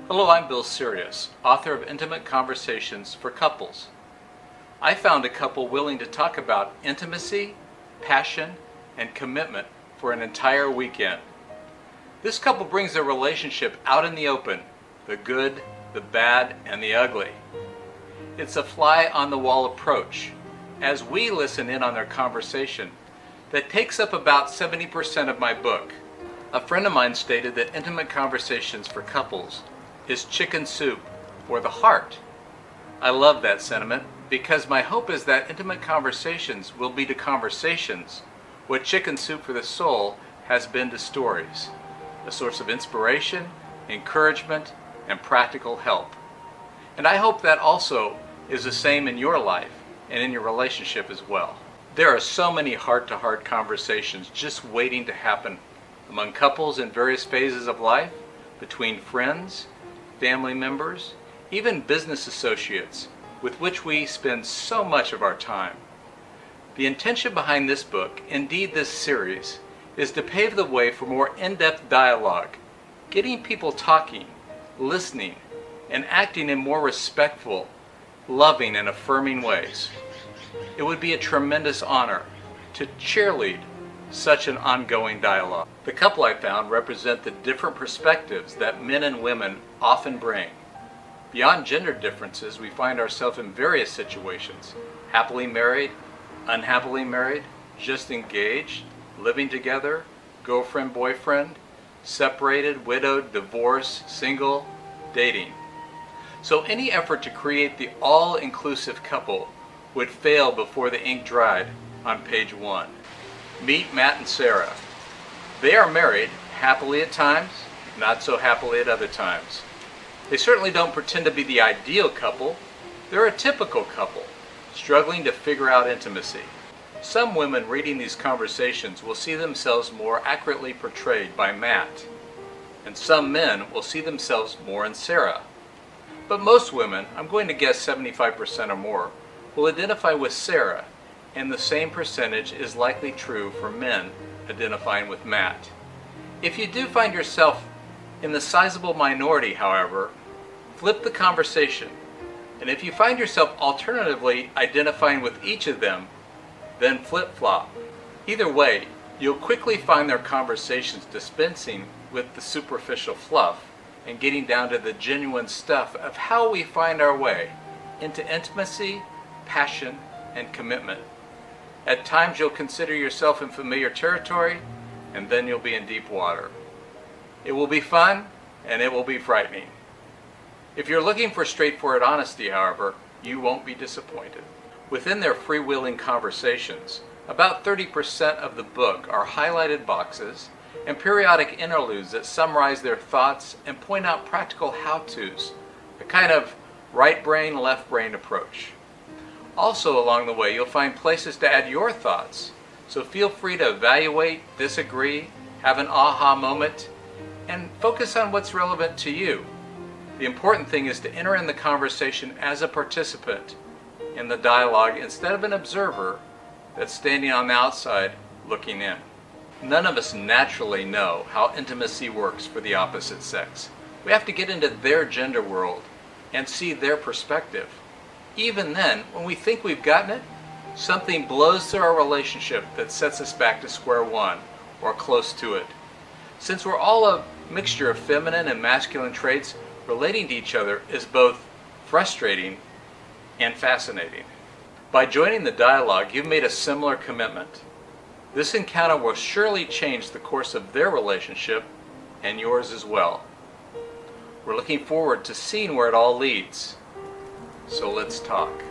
Hello, I'm Bill Sirius, author of Intimate Conversations for Couples. I found a couple willing to talk about intimacy, passion, and commitment for an entire weekend. This couple brings their relationship out in the open, the good, the bad, and the ugly. It's a fly-on-the-wall approach, as we listen in on their conversation, that takes up about 70% of my book. A friend of mine stated that Intimate Conversations for Couples is chicken soup or the heart. I love that sentiment because my hope is that intimate conversations will be to conversations what chicken soup for the soul has been to stories, a source of inspiration, encouragement, and practical help. And I hope that also is the same in your life and in your relationship as well. There are so many heart-to-heart conversations just waiting to happen among couples in various phases of life, between friends, family members, even business associates with which we spend so much of our time. The intention behind this book, indeed this series, is to pave the way for more in-depth dialogue, getting people talking, listening, and acting in more respectful, loving, and affirming ways. It would be a tremendous honor to cheerlead such an ongoing dialogue. The couple I found represent the different perspectives that men and women often bring. Beyond gender differences, we find ourselves in various situations: happily married, unhappily married, just engaged, living together, girlfriend, boyfriend, separated, widowed, divorced, single, dating. So any effort to create the all-inclusive couple would fail before the ink dried on page 1. Meet Matt and Sarah. They are married, happily at times, not so happily at other times. They certainly don't pretend to be the ideal couple. They're a typical couple, struggling to figure out intimacy. Some women reading these conversations will see themselves more accurately portrayed by Matt, and some men will see themselves more in Sarah. But most women, I'm going to guess 75% or more, will identify with Sarah, and the same percentage is likely true for men identifying with Matt. If you do find yourself in the sizable minority, however, flip the conversation. And if you find yourself alternatively identifying with each of them, then flip-flop. Either way, you'll quickly find their conversations dispensing with the superficial fluff and getting down to the genuine stuff of how we find our way into intimacy, passion, and commitment. At times you'll consider yourself in familiar territory, and then you'll be in deep water. It will be fun, and it will be frightening. If you're looking for straightforward honesty, however, you won't be disappointed. Within their freewheeling conversations, about 30% of the book are highlighted boxes and periodic interludes that summarize their thoughts and point out practical how-tos, a kind of right brain, left brain approach. Also along the way, you'll find places to add your thoughts, so feel free to evaluate, disagree, have an aha moment, and focus on what's relevant to you. The important thing is to enter in the conversation as a participant in the dialogue instead of an observer that's standing on the outside looking in. None of us naturally know how intimacy works for the opposite sex. We have to get into their gender world and see their perspective. Even then, when we think we've gotten it, something blows through our relationship that sets us back to square one, or close to it. Since we're all a mixture of feminine and masculine traits, relating to each other is both frustrating and fascinating. By joining the dialogue, you've made a similar commitment. This encounter will surely change the course of their relationship and yours as well. We're looking forward to seeing where it all leads. So let's talk.